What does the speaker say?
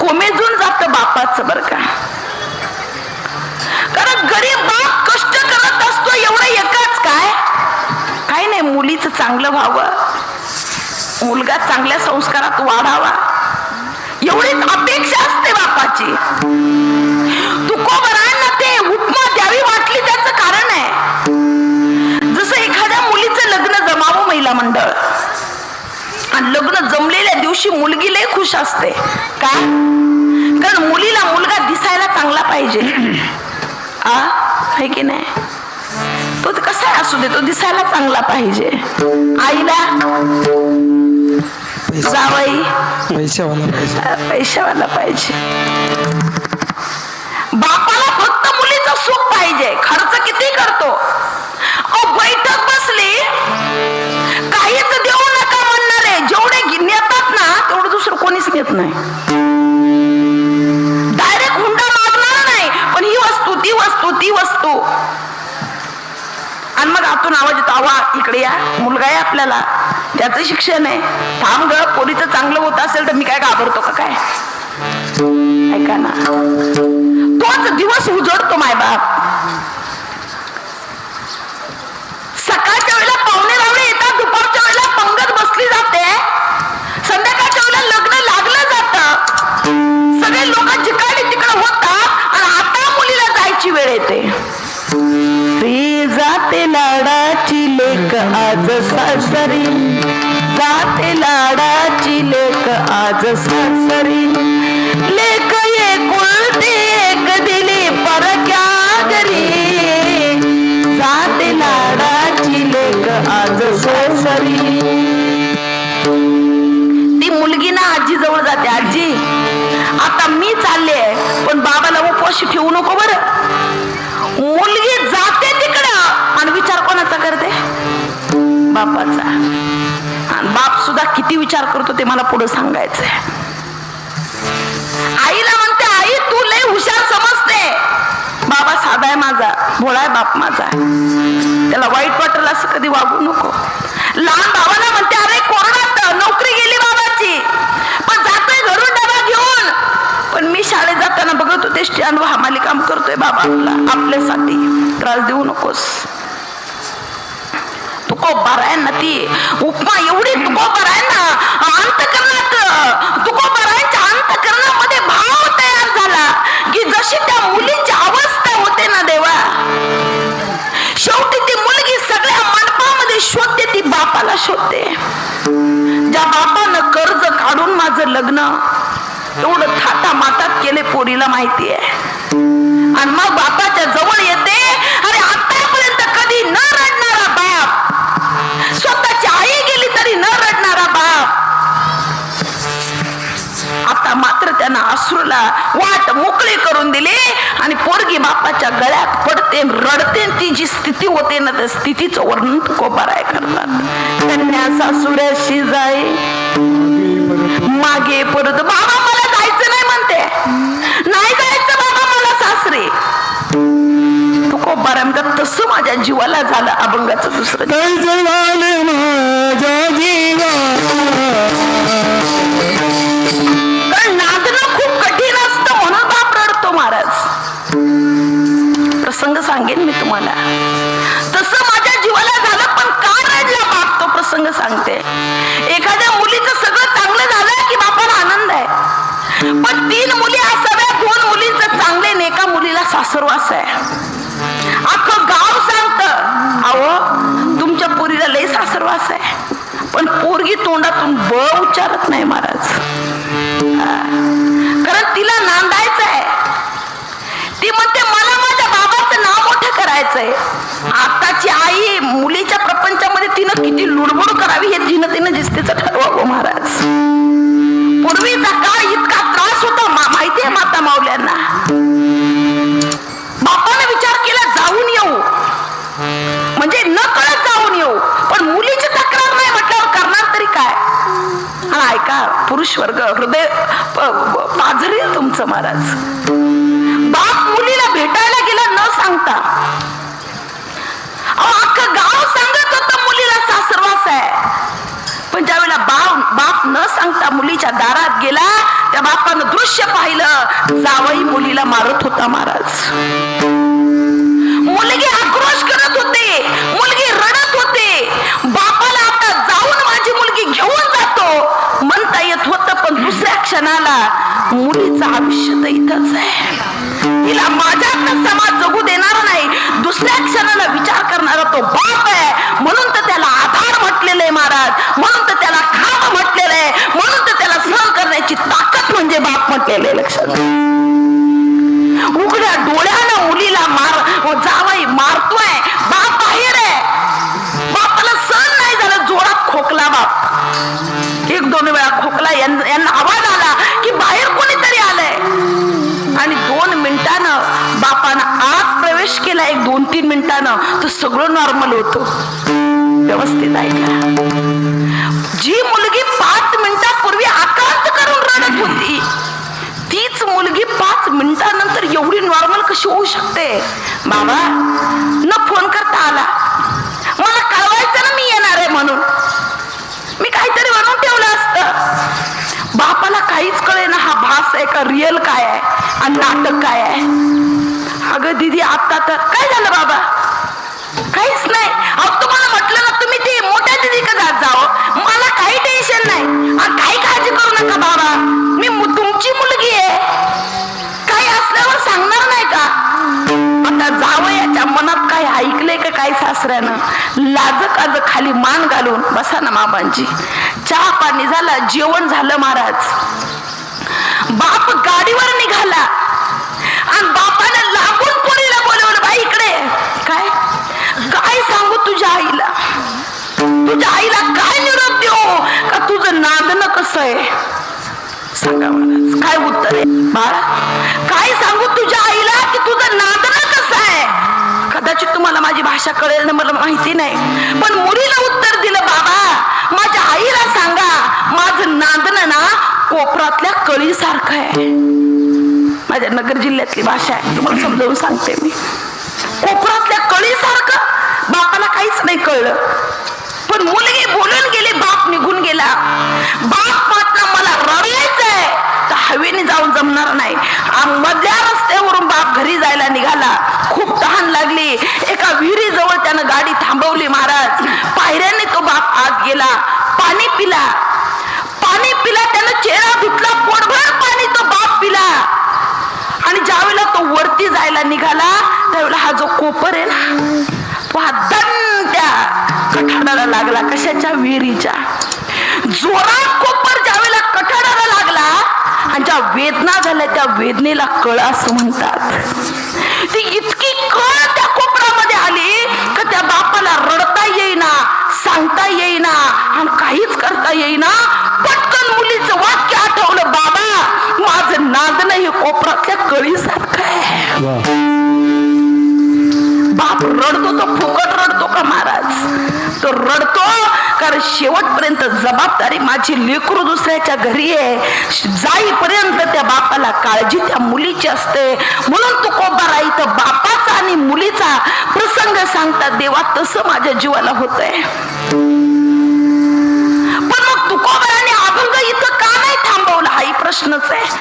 कोमेजून जात बापाचं बर का. कारण गरीब बाप कष्ट करत असतो एवढं एकच काय नाही, मुलीचं चांगलं व्हावं, मुलगा चांगल्या संस्कारात वाढावा एवढीच अपेक्षा असते बापाची. तुकोबरांना ते उपमा द्यावी वाटली त्याचं कारण आहे. जसं एखाद्या मुलीचं लग्न जमावं महिला मंडळ आणि लग्न जमलेल्या दिवशी मुलगी लय खुश असते का? कारण मुलीला मुलगा दिसायला चांगला पाहिजे. आहे की नाही? तो कसा असू दे, तो दिसायला चांगला पाहिजे. आईला जावई पैशावाला पाहिजे. बापाला फक्त मुलीचं सुख पाहिजे. खर्च किती करतो. बैठक बसली काहीच देऊ नका म्हणणारे जेवढे नेतात ना तेवढं दुसरं कोणीच घेत नाही. डायरेक्ट हुंडा मागणार नाही, पण ही वस्तू ती वस्तू ती वस्तू. आणि मग आतून आवाज येतो, आवा इकडे या, मुलगा आहे आपल्याला, त्याचं शिक्षण आहे, थांब ग, पोरीचं चांगलं होत असेल तर मी काय घाबरतो का काय? ऐका ना, तोच दिवस उजडतो मायबाप. सकाळच्या वेळेला पाहुणे रावळे येतात, दुपारच्या वेळेला पंगत बसली जाते, संध्याकाळच्या वेळेला लग्न लागलं जातं, सगळे लोक जिकडे तिकडे होतात आणि आता मुलीला जायची वेळ येते. जाते लाडाची लेक आज सासरी, जाते लाडाची लेक आज सासरी, लेक एकुलती एक दिली परक्या घरी, जाते लाडाची लेक आज सासरी. ती मुलगी ना आजी जवळ जाते, आजी आता मी चालले पण बाबाला उपवाशी ठेवू नको बरं. मुलगी जाते तिकडं आणि विचार कोणाचा करते? बापाचा. आणि बाप सुद्धा किती विचार करतो ते मला पुढे सांगायचंय. आईला म्हणते, आई तू लय हुशार समजते, बाबा साधा आहे माझा, भोळा आहे बाप माझा, त्याला वाईट वाटेल असं कधी वागू नको. लहान भावाला म्हणते, अरे कोरोनात नोकरी गेली बाबाची पण जातोय घरून डबा घेऊन, पण मी शाळेत जाताना बघत होते स्टँड वर हमाली काम करतोय बाबा आपल्यासाठी, त्रास देऊ नकोस. तुकोबारायांना ती उपमा एवढी तुकोबारायांना अंतकरणात, तुकोबारायांच्या अंतकरणामध्ये भाव तयार झाला की जशी त्या मुलीची अवस्था होते ना देवा, शेवटी ती मुलगी सगळ्या मंडपामध्ये शोधते, ती बापाला शोधते. ज्या बापानं कर्ज काढून माझं लग्न एवढं थाटा माटात केले पोरीला माहिती आहे, आणि मग बापाच्या जवळ येते. अरे आतापर्यंत कधी न रडणारा बाप, स्वतःची आई गेली तरी न रडणारा बाप, आता मात्र त्यांना अश्रूला वाट मोकळी करून दिली आणि पोरगी बापाच्या गळ्यात पडते, रडते. ती जी स्थिती होते ना त्या स्थितीचं वर्णन तुकोबाराय करतात. कन्या सासुऱ्याशी जाई मागे परत, बाबा मला जायचं नाही म्हणते, नाही जायचं बाबा मला सासरे. तुकोबाराय म्हणतात, तसं माझ्या जीवाला झालं अभंगाचं दुसरं. कारण नांदणं खूप कठीण असतं म्हणून बाप रडतो महाराज. प्रसंग सांगेन मी तुम्हाला. तसं माझ्या जीवाला झालं पण का रडला बाप, तो प्रसंग सांगते. एखाद्या मुलीचं सगळं चांगलं झालं की बापाला आनंद आहे, पण 3 मुली असाव्या, 2 मुलींचं चांगले, एका मुलीला सासरवास आहे. अख्खं गाव सांगतं, अहो तुमच्या पोरीला लय सासरवास आहे, पण पोरगी तोंडातून ब उच्चारत नाही महाराज. कारण तिला नांदायचं आहे. ती म्हणते मला माझ्या बाबाचं नाव मोठं करायचंय. आताची आई मुलीच्या प्रपंचामध्ये तिनं किती लुडबुड करावी हे तिनं जिस्तीचं ठरवावं महाराज. पूर्वीचा काळ इतका त्रास होता माहितीये माता माऊल्यांना. बापाने विचार केला जाऊन येऊ, म्हणजे न कळत जाऊन येऊ, पण मुलीची तक्रार नाही म्हटल्यावर करणार तरी काय. आणि ऐका पुरुष वर्ग, हृदय पाझरेल तुमचं महाराज. बाप मुलीला भेटायला गेला न सांगता. अख्खं गाव सांगत होतं मुलीला सासरवास आहे, पण ज्यावेळेला बाप न सांगता मुलीच्या दारात गेला, त्या बापानं दृश्य पाहिलं, जावई मुलीला मारत होता महाराज. मुलगी आक्रोश करत होते, मुलगी रडत होते. बापाला आता जाऊन माझी मुलगी घेऊन जातो म्हणता येत होतं, पण दुसऱ्या क्षणाला मुलीचं आयुष्य तर इथंच आहे, तिला माझ्याकडे समाज जगू देणार नाही. दुसऱ्या क्षणाला विचार करणारा तो बाप आहे. म्हणून तर त्याला आधार म्हटलेलं आहे महाराज, म्हणून तर त्याला खांब म्हटलेलं आहे, म्हणून तर त्याला सहन करण्याची ताकद म्हणजे बाप म्हटलेलं आहे. लक्षात उघड्या डोळ्यानं मुलीला जावई मारतोय, बाप बाहेर आहे. बापाला सहन नाही झालं, जोरात खोकला बाप. 1-2 वेळा खोकला, यांना आवाज आला की बाहेर कोणीतरी आलंय. आणि 2 मिनिटानं बापानं आत प्रवेश केला. 1-2-3 मिनिटानं तर सगळं नॉर्मल होतं. व्यवस्थित ऐका, जी मुलगी 5 मिनिटापूर्वी आकांत करून रडत होती, तीच मुलगी 5 मिनिटानंतर एवढी नॉर्मल कशी होऊ शकते? बाबा न फोन करता आला, मला कळवायचं ना मी येणार आहे म्हणून, मी काहीतरी बनवून ठेवलं असतं. बापाला काहीच कळेना हा भास आहे का, रिअल काय आहे आणि नाटक काय आहे. अगं दीदी आता तर काय झालं बाबा? काहीच नाही. अहो तुम्हाला म्हटलं ना तुम्ही ती मोठ्या दीदीकडे जात जाओ, मला काही टेन्शन नाही, काही काळजी करू नका बाबा, मी तुमची मुलगी आहे, काही असल्यावर सांगणार नाही का? आता जावं याच्या मनात काही ऐकले का काय सासऱ्यानं? लाज खाली मान घालून बसा ना मामांची. चहा पाणी झाला, जेवण झालं महाराज. बाप गाडीवर निघाला आणि बापाने लागून पोरीला बोलवलं, बाई इकडे. काय काय सांगू तुझ्या आईला, तुझ्या आईला काय निरोप देऊ का तुझं नांदणं कसं आहे? सांगा महाराज काय उत्तर आहे? बाळा काय सांगू तुझ्या आईला की तुझं नांदणं कसं आहे? कदाचित तुम्हाला माझी भाषा कळेल ना, मला माहिती नाही, पण मुलीला उत्तर दिलं, बाबा माझ्या आईला सांगा माझं नांदणं ना कोपरातल्या कळीसारखं आहे. माझ्या नगर जिल्ह्यातली भाषा आहे, तुम्हाला समजावून सांगते मी. कोपरातल्या कळीसारखं. बापाला काहीच नाही कळलं, पण मुलगी बोलून गेली, बाप निघून गेला. बाप म्हटलं मला रडायचंय तर हवेने जाऊन जमणार नाही. मधल्या रस्त्यावरून बाप घरी जायला निघाला. खूप तहान लागली, एका विहिरीजवळ त्यानं गाडी थांबवली महाराज. पायऱ्याने तो बाप आत गेला, पाणी पिला, त्यानं चेहरा धुतला, पोटभर पाणी तो बाप पिला. आणि ज्यावेळेला तो वरती जायला निघाला त्यावेळेला हा जो कोपर आहे ना, तो हा दंड्या कठाडाला लागला. कशाच्या? विहिरीच्या. जोरात कोपर ज्यावेळेला कठाडाला लागला आणि ज्या वेदना झाल्या त्या वेदनेला कळ असं म्हणतात. ती इतकी कळ त्या कोपरामध्ये आली का त्या बापाला रडता येईना, सांगता येईना आणि काहीच करता येईना. पटकन मुलीचं वाक्य आठवलं, बाबा माझं नांदणं हे कोपरातल्या कळीसारखं आहे. बाप रडतो तो फुकट रडतो का महाराज? तो रडतो कारण शेवटपर्यंत जबाबदारी माझी लेकरू दुसऱ्याच्या घरी आहे, जाईपर्यंत त्या बापाला काळजी त्या मुलीची असते. म्हणून तुकोबारा इथं बापाचा आणि मुलीचा प्रसंग सांगतात. देवा तसं माझ्या जीवाला होतंय. पण मग तुकोबाराने अभंग इथं का नाही थांबवला हाही प्रश्नच आहे.